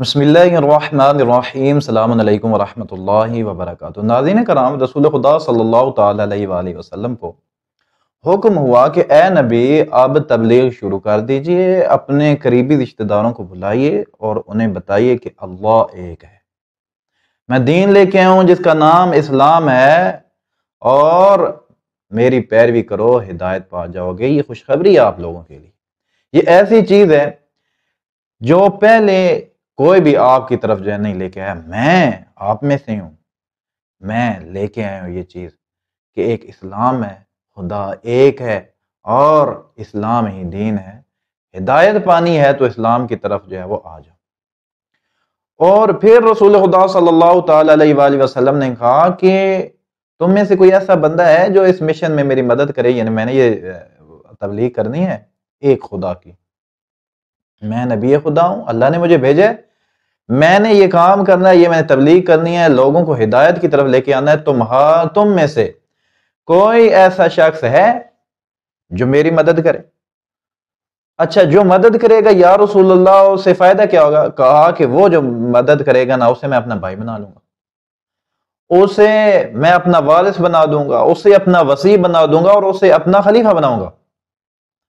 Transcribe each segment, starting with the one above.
بسم اللہ الرحمن الرحیم، السلام علیکم ورحمۃ اللہ وبرکاتہ۔ ناظرین کرام، رسول خدا صلی اللہ تعالیٰ علیہ وآلہ وسلم کو حکم ہوا کہ اے نبی اب تبلیغ شروع کر دیجئے، اپنے قریبی رشتہ داروں کو بلائیے اور انہیں بتائیے کہ اللہ ایک ہے، میں دین لے کے آیا ہوں جس کا نام اسلام ہے، اور میری پیروی کرو، ہدایت پا جاؤ گے۔ یہ خوشخبری ہے آپ لوگوں کے لیے۔ یہ ایسی چیز ہے جو پہلے کوئی بھی آپ کی طرف جو ہے نہیں لے کے آیا۔ میں آپ میں سے ہوں، میں لے کے آیا ہوں یہ چیز کہ ایک اسلام ہے، خدا ایک ہے اور اسلام ہی دین ہے۔ ہدایت پانی ہے تو اسلام کی طرف جو ہے وہ آ جاؤ۔ اور پھر رسول خدا صلی اللہ تعالیٰ علیہ وآلہ وسلم نے کہا کہ تم میں سے کوئی ایسا بندہ ہے جو اس مشن میں میری مدد کرے، یعنی میں نے یہ تبلیغ کرنی ہے ایک خدا کی، میں نبی خدا ہوں، اللہ نے مجھے بھیجا ہے، میں نے یہ کام کرنا ہے، یہ میں نے تبلیغ کرنی ہے، لوگوں کو ہدایت کی طرف لے کے آنا ہے۔ تم میں سے کوئی ایسا شخص ہے جو میری مدد کرے؟ اچھا، جو مدد کرے گا یا رسول اللہ، اس سے فائدہ کیا ہوگا؟ کہا کہ وہ جو مدد کرے گا نا، اسے میں اپنا بھائی بنا لوں گا، اسے میں اپنا وارث بنا دوں گا، اسے اپنا وصی بنا دوں گا، اور اسے اپنا خلیفہ بناؤں گا۔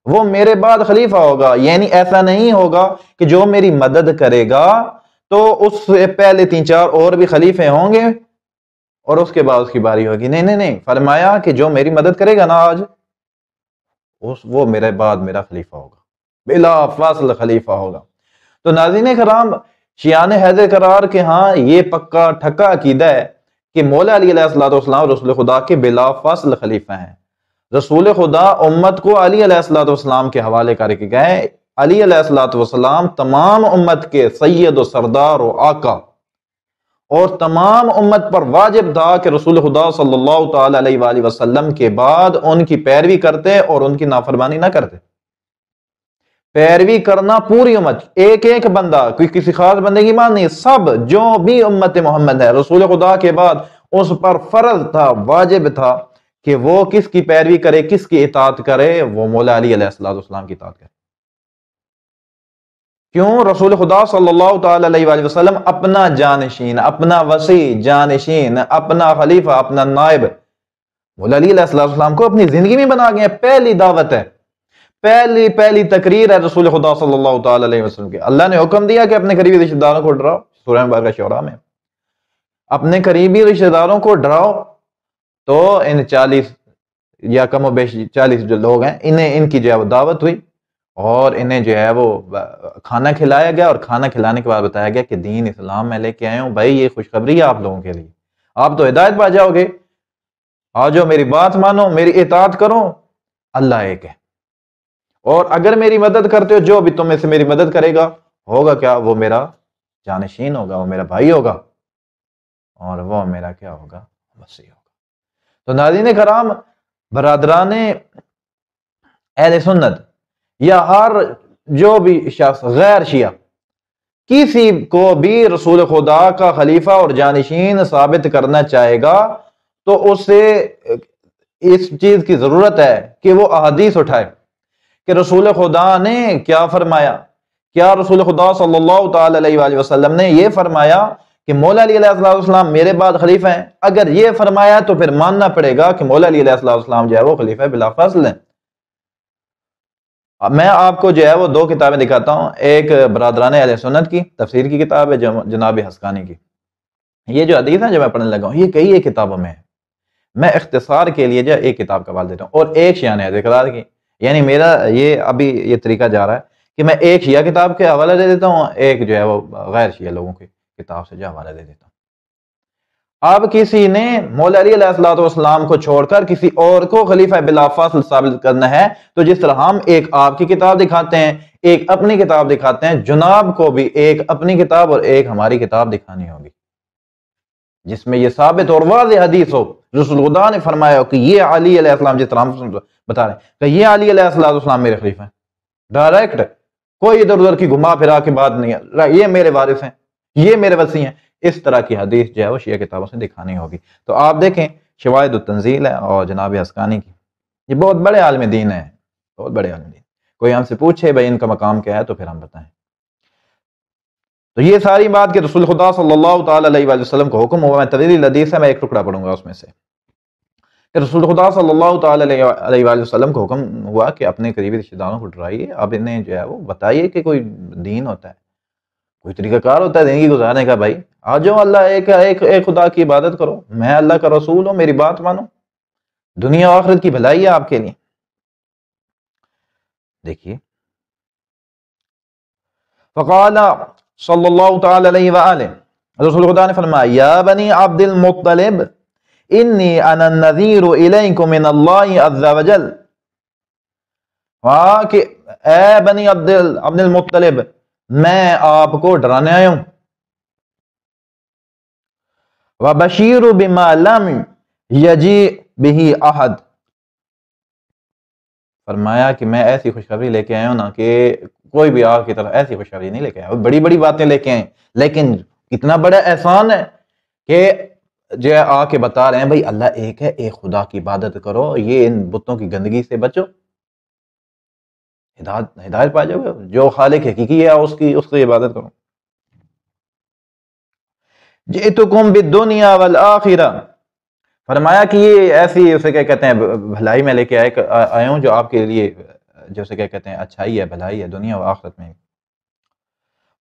وہ میرے بعد خلیفہ ہوگا، یعنی ایسا نہیں ہوگا کہ جو میری مدد کرے گا تو اس سے پہلے 3-4 اور بھی خلیفے ہوں گے اور اس کے بعد اس کی باری ہوگی۔ نہیں، فرمایا کہ جو میری مدد کرے گا نا آج، وہ میرے بعد میرا خلیفہ ہوگا، بلا فاصل خلیفہ ہوگا۔ تو ناظرین کرام، شیعان حیدر قرار کہ ہاں یہ پکا ٹھکا عقیدہ ہے کہ مولا علی علیہ السلام رسول خدا کے بلا فاصل خلیفہ ہیں۔ رسول خدا امت کو علی علیہ السلام کے حوالے کر کے گئے۔ علی علیہ السلام تمام امت کے سید و سردار و آقا، اور تمام امت پر واجب تھا کہ رسول خدا صلی اللہ تعالی علیہ وآلہ وسلم کے بعد ان کی پیروی کرتے اور ان کی نافرمانی نہ کرتے۔ پیروی کرنا پوری امت، ایک بندہ، کوئی کسی خاص بندے کی مان نہیں، سب جو بھی امت محمد ہے رسول خدا کے بعد اس پر فرض تھا، واجب تھا کہ وہ کس کی پیروی کرے، کس کی اطاعت کرے؟ وہ مولا علی علیہ السلام کی اطاعت کرے۔ کیوں؟ رسول خدا صلی اللہ تعالی علیہ وآلہ وسلم اپنا جانشین، اپنا وصی جانشین، اپنا خلیفہ، اپنا نائب مولا علی علیہ السلام کو اپنی زندگی میں بنا گئے۔ پہلی دعوت ہے، پہلی تقریر ہے رسول خدا صلی اللہ تعالی علیہ وسلم کی۔ اللہ نے حکم دیا کہ اپنے قریبی رشتہ داروں کو ڈراؤ، سورہ مبارکہ شعراء میں، اپنے قریبی رشتہ داروں کو ڈراؤ۔ تو ان 40 یا کم و بیش 40 جو لوگ ہیں، ان کی جو ہے وہ دعوت ہوئی، اور انہیں جو ہے وہ کھانا کھلایا گیا، اور کھانا کھلانے کے بعد بتایا گیا کہ دین اسلام میں لے کے آئے ہوں بھائی، یہ خوشخبری ہے آپ لوگوں کے لیے، آپ تو ہدایت پا جاؤ گے، آ جاؤ، میری بات مانو، میری اطاعت کرو، اللہ ایک ہے، اور اگر میری مدد کرتے ہو، جو بھی تم میں سے میری مدد کرے گا ہوگا کیا؟ وہ میرا جانشین ہوگا، وہ میرا بھائی ہوگا، اور وہ میرا کیا ہوگا؟ وصی ہوگا۔ تو ناظرین کرام، برادران اہل سنت یا ہر جو بھی شخص غیر شیعہ کسی کو بھی رسول خدا کا خلیفہ اور جانشین ثابت کرنا چاہے گا تو اسے اس چیز کی ضرورت ہے کہ وہ احادیث اٹھائے کہ رسول خدا نے کیا فرمایا۔ کیا رسول خدا صلی اللہ تعالی علیہ وآلہ وسلم نے یہ فرمایا کہ مولا علی علیہ السلام میرے بعد خلیفہ ہیں؟ اگر یہ فرمایا تو پھر ماننا پڑے گا کہ مولا علی علیہ السلام جو ہے وہ خلیفہ بلا فاصل ہیں۔ میں آپ کو جو ہے وہ 2 کتابیں دکھاتا ہوں، ایک برادران اہل سنت کی تفسیر کی کتاب ہے جناب حسقانی کی۔ یہ جو حدیث ہیں جو میں پڑھنے لگا ہوں، یہ کئی ایک کتابوں میں ہے، میں اختصار کے لیے جو ایک کتاب کا حوالہ دیتا ہوں، اور ایک شیعہ حیدر قرار کی، یعنی میرا یہ ابھی یہ طریقہ جا رہا ہے کہ میں ایک شیعہ کتاب کے حوالہ دے دیتا ہوں، ایک جو ہے وہ غیر شیعہ لوگوں کی کتاب سے جو حوالہ دے دیتا ہوں۔ اب کسی نے مولا علی علیہ السلام کو چھوڑ کر کسی اور کو خلیفہ بلا فاصل ثابت کرنا ہے، تو جس طرح ہم ایک آپ کی کتاب دکھاتے ہیں، ایک اپنی کتاب دکھاتے ہیں، جناب کو بھی ایک اپنی کتاب اور ایک ہماری کتاب دکھانی ہوگی جس میں یہ ثابت اور واضح حدیث ہو، رسول خدا نے فرمایا ہو کہ یہ علی علیہ السلام، جس طرح ہم بتا رہے ہیں کہ یہ علی علیہ السلام میرے خلیفہ ہیں، ڈائریکٹ، کوئی ادھر ادھر کی گھما پھرا کے بات نہیں ہے، یہ میرے وارث ہیں، یہ میرے وصی ہیں۔ اس طرح کی حدیث جو ہے وہ شیعہ کتابوں سے دکھانی ہوگی۔ تو آپ دیکھیں، شواہد التنزیل ہے اور جناب حسقانی کی، یہ بہت بڑے عالم دین ہیں، بہت بڑے عالم دین۔ کوئی ہم سے پوچھے بھائی ان کا مقام کیا ہے تو پھر ہم بتائیں۔ تو یہ ساری بات کہ رسول خدا صلی اللہ تعالی علیہ وآلہ وسلم کو حکم ہوا، میں طویل حدیث ہے، میں ایک ٹکڑا پڑھوں گا اس میں سے، کہ رسول خدا صلی اللہ تعالی علیہ وآلہ وسلم کو حکم ہوا کہ اپنے قریبی رشتہ داروں کو ڈرائیے، اب انہیں جو ہے وہ بتائیے کہ کوئی دین ہوتا ہے، کوئی طریقہ کار ہوتا ہے زندگی گزارنے کا، بھائی آ جاؤ، اللہ ایک خدا کی عبادت کرو، میں اللہ کا رسول ہوں، میری بات مانو، دنیا و آخرت کی بھلائی ہے آپ کے لیے۔ دیکھیے فقال صلی اللہ تعالی علیہ وآلہ، رسول خدا نے فرمایا یا بنی عبد المطلب انی انا النذیر الیکم من اللہ عز وجل، ہاں کہ اے بنی عبد المطلب، میں آپ کو ڈرانے آیا ہوں، وبشیر بما لم یجی بہ احد، فرمایا کہ میں ایسی خوشخبری لے کے آیا ہوں نا کہ کوئی بھی آپ کی طرف ایسی خوشخبری نہیں لے کے آیا، بڑی بڑی باتیں لے کے آئے، لیکن کتنا بڑا احسان ہے کہ جو آ کے بتا رہے ہیں بھائی اللہ ایک ہے، ایک خدا کی عبادت کرو، یہ ان بتوں کی گندگی سے بچو، ہدایت پا جاؤ گے، جو خالق حقیقی ہے اس کی عبادت کرو۔ جئتکم بالدنیا والآخرہ، فرمایا کہ یہ ایسی اسے کیا کہتے ہیں بھلائی میں لے کے آیا ہوں جو آپ کے لیے جیسے کیا کہتے ہیں اچھائی ہے، بھلائی ہے دنیا و آخرت میں۔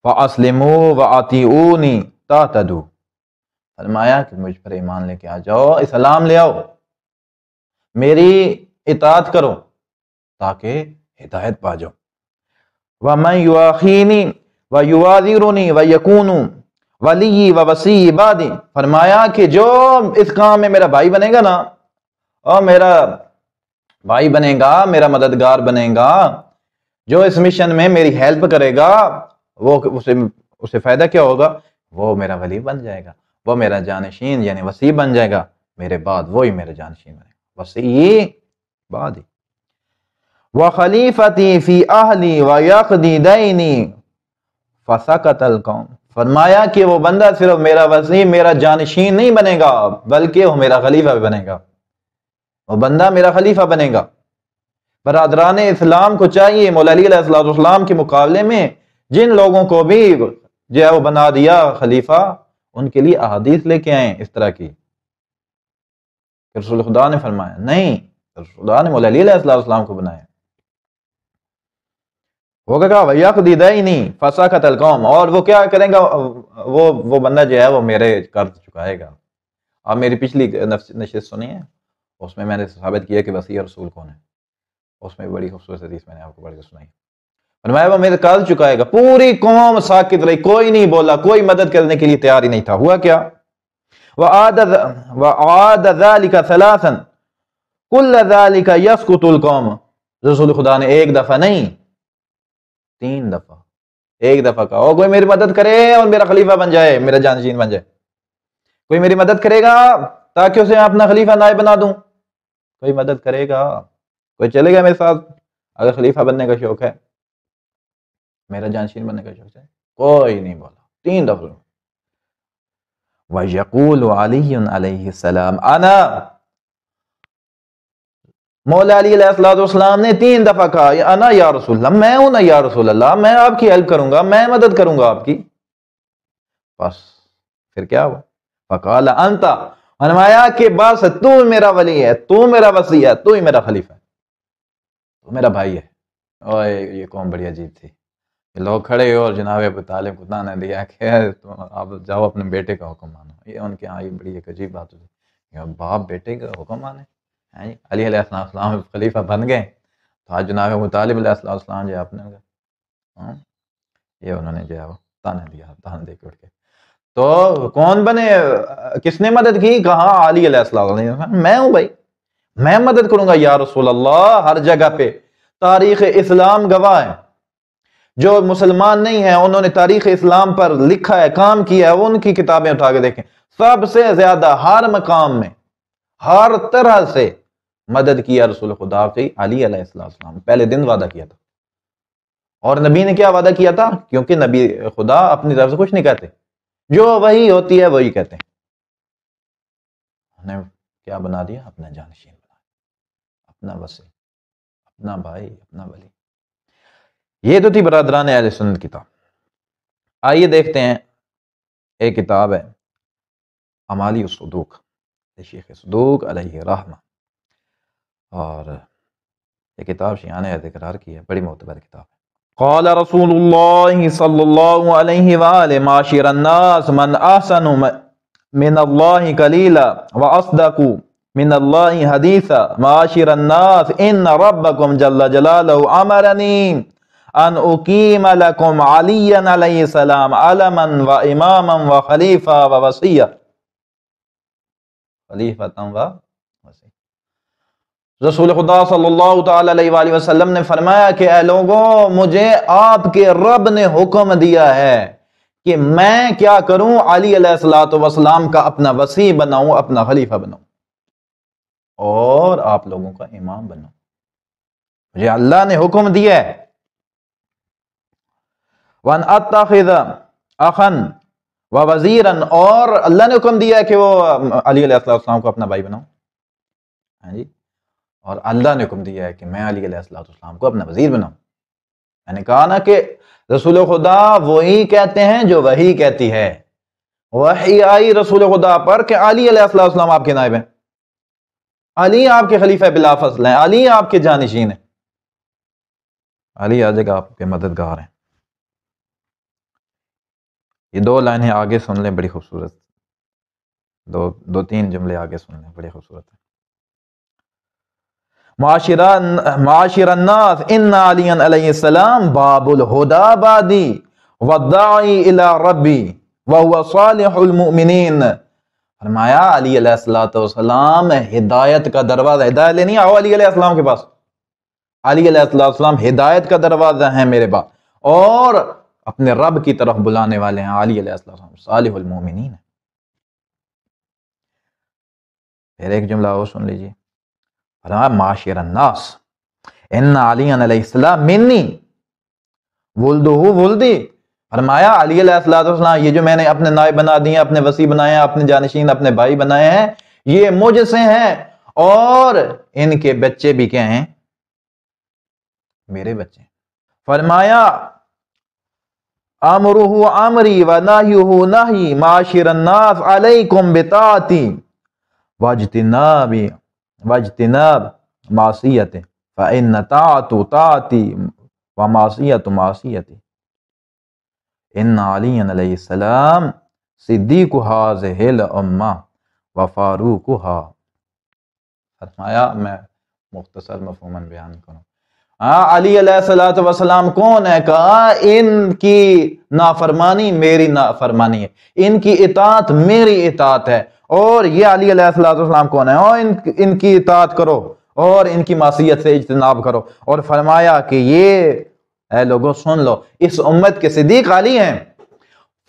فَأَسْلِمُوا وَأَطِيعُونِي تَهْتَدُوا، فرمایا کہ مجھ پر ایمان لے کے آ جاؤ، اسلام لے آؤ، میری اطاعت کرو تاکہ ہدایت پا جاؤ۔ وَمَنْ يُؤَاخِينِي وَيُوَاذِرُنِي وَيَكُونُ وَلِيِّي وَوَصِيِّ بَعْدِي، فرمایا کہ جو اس کام میں میرا بھائی بنے گا نا، اور میرا بھائی بنے گا، میرا مددگار بنے گا، جو اس مشن میں میری ہیلپ کرے گا، وہ اسے فائدہ کیا ہوگا؟ وہ میرا ولی بن جائے گا، وہ میرا جانشین یعنی وصی بن جائے گا، میرے بعد وہی میرے جانشین بنے گا، وصی بعدی۔ وَخَلِيفَتِي فِي أَهْلِي وَيَقْضِي دَيْنِي فَسَكَتَ الْقَوْمُ، فرمایا کہ وہ بندہ صرف میرا وصی، میرا جانشین نہیں بنے گا، بلکہ وہ میرا خلیفہ بھی بنے گا، وہ بندہ میرا خلیفہ بنے گا۔ برادران اسلام کو چاہیے مولا علی علیہ السلام کے مقابلے میں جن لوگوں کو بھی جو ہے وہ بنا دیا خلیفہ، ان کے لیے احادیث لے کے آئیں اس طرح کی، رسول خدا نے فرمایا نہیں، رسول خدا نے مولا علی علیہ السلام کو بنایا۔ وہ کہا وَيَقْضِي دَيْنِي فَسَكَتَ الْقَوْمُ، اور وہ کیا کریں گا، وہ بندہ جو ہے وہ میرے قرض چکائے گا۔ آپ میری پچھلی نشست سنی ہے، اس میں نے ثابت کیا کہ وصی رسول کون ہے، اس میں بڑی خوبصورت حدیث میں نے آپ کو پڑھ کے سنائی، فرمایا وہ میرے قرض چکائے گا۔ پوری قوم ساکت رہی، کوئی نہیں بولا، کوئی مدد کرنے کے لیے تیار ہی نہیں تھا۔ ہوا کیا؟ وَعَادَ ذَلِكَ ثَلَاثًا كُلَّ ذَلِكَ يَسْقُطُ الْقَوْمُ، رسول خدا نے ایک دفعہ نہیں 3 دفعہ، ایک دفعہ کہا او کوئی میری مدد کرے اور میرا خلیفہ بن جائے، میرا جانشین بن جائے، کوئی میری مدد کرے گا تاکہ اسے اپنا خلیفہ نائب بنا دوں، کوئی مدد کرے گا، کوئی چلے گا میرے ساتھ اگر خلیفہ بننے کا شوق ہے، میرا جانشین بننے کا شوق ہے، کوئی نہیں بولا 3 دفعہ۔ وَيَقُولُ عَلِيٌّ عَلَيْهِ السَّلَامُ أَنَا، مولا علی علیہ السلام نے 3 دفعہ کہا انا یا رسول اللہ، میں ہوں نا یا رسول اللہ، میں آپ کی ہیلپ کروں گا، میں مدد کروں گا آپ کی۔ بس پھر کیا ہوا؟ فقال انت، فرمایا کہ بس تو میرا ولی ہے، تو میرا وصی ہے، تو ہی میرا خلیفہ ہے، تو میرا بھائی ہے۔ اوے یہ قوم بڑی عجیب تھی، لوگ کھڑے اور جناب ابو طالب کو تانا دیا کہ آپ جاؤ اپنے بیٹے کا حکم مانو، یہ ان کے ہاں یہ بڑی ایک عجیب بات ہوتی، باپ بیٹے کا حکم مانے۔ علی علیہ السلام خلیفہ بن گئے تو آج جناب ابو طالب علیہ السلام جو اپنے یہ انہوں نے جو ہے وہ تانا دیا، تانا دے کے اٹھ کے، تو کون بنے، کس نے مدد کی؟ کہاں علی علیہ السلام، میں ہوں بھائی، میں مدد کروں گا یا رسول اللہ۔ ہر جگہ پہ تاریخ اسلام گواہ ہے، جو مسلمان نہیں ہیں انہوں نے تاریخ اسلام پر لکھا ہے، کام کیا ہے، وہ ان کی کتابیں اٹھا کے دیکھیں، سب سے زیادہ ہر مقام میں ہر طرح سے مدد کیا رسول خدا کی علی علیہ السلام، پہلے دن وعدہ کیا تھا، اور نبی نے کیا وعدہ کیا تھا؟ کیونکہ نبی خدا اپنی طرف سے کچھ نہیں کہتے، جو وہی ہوتی ہے وہی کہتے ہیں، انہیں کیا بنا دیا؟ اپنا جانشین بنا، اپنا وصی، اپنا بھائی، اپنا ولی۔ یہ تو تھی برادران اہل سنت کی کتاب۔ آئیے دیکھتے ہیں، ایک کتاب ہے اعمال الصدوق، شیخ صدوق علیہ رحمہ، اور یہ کتاب شیعہ نے اقرار کی ہے، بڑی معتبر کتاب ہے۔ قال رسول اللہ صلی اللہ علیہ وآلہ معاشر الناس من احسن من اللہ قلیلا واصدق من اللہ حدیثا معاشر الناس ان ربکم جل جلالہ امرنی ان اقیم لکم علیا علیہ السلام علما و اماما و خلیفہ و وصیہ خلیفۃ و وصیہ۔ رسول خدا صلی اللہ تعالی علیہ وآلہ وسلم نے فرمایا کہ اے لوگوں، مجھے آپ کے رب نے حکم دیا ہے کہ میں کیا کروں، علی علیہ السلام کا اپنا وصی بناؤں، اپنا خلیفہ بناؤں، اور آپ لوگوں کا امام بناؤں۔ مجھے اللہ نے حکم دیا ہے وَأَنْ أَتَّخِذَ أَخًا وَوَزِيرًا، اور اللہ نے حکم دیا ہے کہ وہ علی علیہ السلام کو اپنا بھائی بناؤں، ہاں جی، اور اللہ نے حکم دیا ہے کہ میں علی علیہ السلام کو اپنا وزیر بناؤں۔ میں نے کہا نا کہ رسول خدا وہی کہتے ہیں جو وہی کہتی ہے۔ وحی آئی رسول خدا پر کہ علی علیہ السلام آپ کے نائب ہیں، علی آپ کے خلیفہ بلا فصل ہیں، علی آپ کے جانشین ہیں، علی آ جگہ آپ کے مددگار ہیں۔ یہ دو لائنیں آگے سن لیں، بڑی خوبصورت، دو تین جملے آگے سن لیں، بڑی خوبصورت ہے۔ معاشر الناس ان علی علیہ السلام باب الہدا بادی والداعی الی ربی وهو صالح المؤمنین۔ فرمایا علی علیہ السلام ہدایت کا دروازہ، ہدایت لینی آؤ علی علیہ السلام کے پاس، علی علیہ السلام ہدایت کا دروازہ ہیں میرے پاس، اور اپنے رب کی طرف بلانے والے ہیں۔ علی علیہ السلام صالح المؤمنین۔ پھر ایک جملہ اور سن لیجیے، معاشر الناس ان علی علیہ السلام منی ولدہ ولدی۔ فرمایا علی علیہ السلام یہ جو میں نے اپنے نائب بنا دیے، اپنے وصی بنائے ہیں، اپنے جانشین، اپنے بھائی بنائے ہیں، یہ مجھ سے ہیں، اور ان کے بچے بھی کیا ہیں، میرے بچے۔ فرمایا امرہ امری و نہیہ نہی معاشر الناس علیکم بطاعتی واجتناب معصیت فإن طاعت طاعتی ومعصیت معصیتی۔ ان علی علیہ السلام صدیق ہذہ الامہ وفاروقہا۔ فرمایا میں مختصر مفہوماً بیان کروں، علی علیہ السلام کون ہے؟ کہا ان کی نافرمانی میری نافرمانی ہے، ان کی اطاعت میری اطاعت ہے، اور یہ علی علیہ السلام کون ہے، اور ان کی اطاعت کرو اور ان کی معصیت سے اجتناب کرو۔ اور فرمایا کہ یہ اے لوگوں سن لو، اس امت کے صدیق علی ہیں،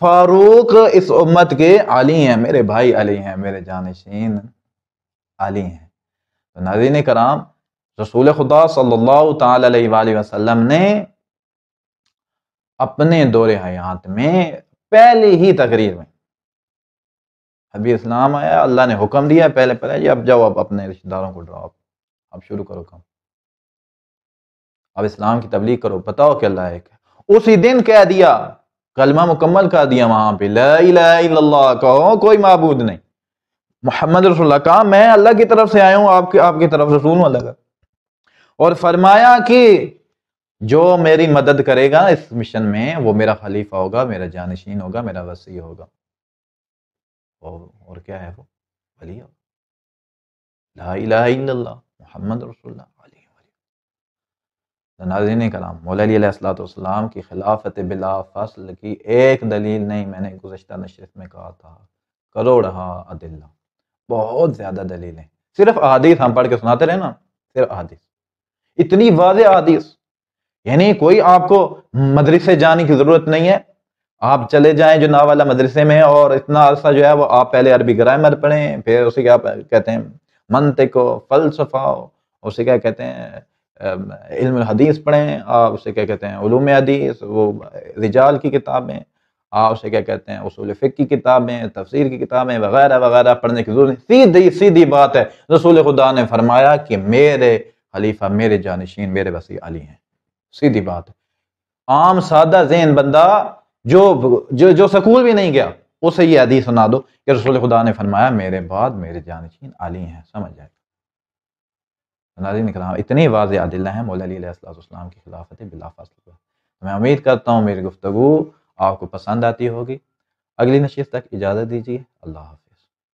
فاروق اس امت کے علی ہیں، میرے بھائی علی ہیں، میرے جانشین علی ہیں۔ تو ناظرین کرام، رسول خدا صلی اللہ تعالی علیہ وآلہ وسلم نے اپنے دور حیات میں پہلی ہی تقریر میں ابھی اسلام آیا، اللہ نے حکم دیا پہلے جی اب جاؤ، اب اپنے رشتہ داروں کو ڈراؤ، اب شروع کرو کام، اب اسلام کی تبلیغ کرو، بتاؤ کہ اللہ ایک ہے۔ اسی دن کہہ دیا، کلمہ مکمل کر دیا وہاں پہ، لا الہ الا اللہ، کہو کوئی معبود نہیں، محمد رسول اللہ، کہا میں اللہ کی طرف سے آیا ہوں، آپ کی طرف رسول ہوں اللہ کا۔ اور فرمایا کہ جو میری مدد کرے گا اس مشن میں وہ میرا خلیفہ ہوگا، میرا جانشین ہوگا، میرا وصی ہوگا، اور کیا ہے وہ ولی ہوگا، لا الہ الا اللہ محمد رسول اللہ علیہ وآلہ۔ ناظرین کرام، مولا علی علیہ السلام کی خلافت بلا فصل کی ایک دلیل نہیں، میں نے گزشتہ نشست میں کہا تھا، کروڑہا ادلہ، بہت زیادہ دلیلیں، صرف احادیث ہم پڑھ کے سناتے رہے نا، صرف احادیث، اتنی واضح احادیث، یعنی کوئی آپ کو مدرسے جانے کی ضرورت نہیں ہے، آپ چلے جائیں جو ناوالا مدرسے میں، اور اتنا عرصہ جو ہے وہ آپ پہلے عربی گرامر پڑھیں، پھر اسے کیا کہتے ہیں منطق و فلسفہ، اسے کیا کہتے ہیں علم الحدیث پڑھیں، آپ اسے کیا کہتے ہیں علوم حدیث، وہ رجال کی کتابیں، آپ اسے کیا کہتے ہیں اصول فقہ کی کتابیں، تفسیر کی کتابیں وغیرہ وغیرہ پڑھنے کی ضرورت نہیں۔ سیدھی بات ہے، رسول خدا نے فرمایا کہ میرے خلیفہ، میرے جانشین، میرے وصی علی ہیں، سیدھی بات ہے۔ عام سادہ ذہن بندہ جو سکول بھی نہیں گیا اسے یہ حدیث سنا دو کہ رسول خدا نے فرمایا میرے بعد میرے جانشین علی ہیں، سمجھ جائے۔ ناظرین اکرام، اتنی واضح ادلہ ہیں مولا علی علیہ السلام کی خلافت بلا فاصلہ۔ میں امید کرتا ہوں میری گفتگو آپ کو پسند آتی ہوگی۔ اگلی نشست تک اجازت دیجیے، اللہ حافظ۔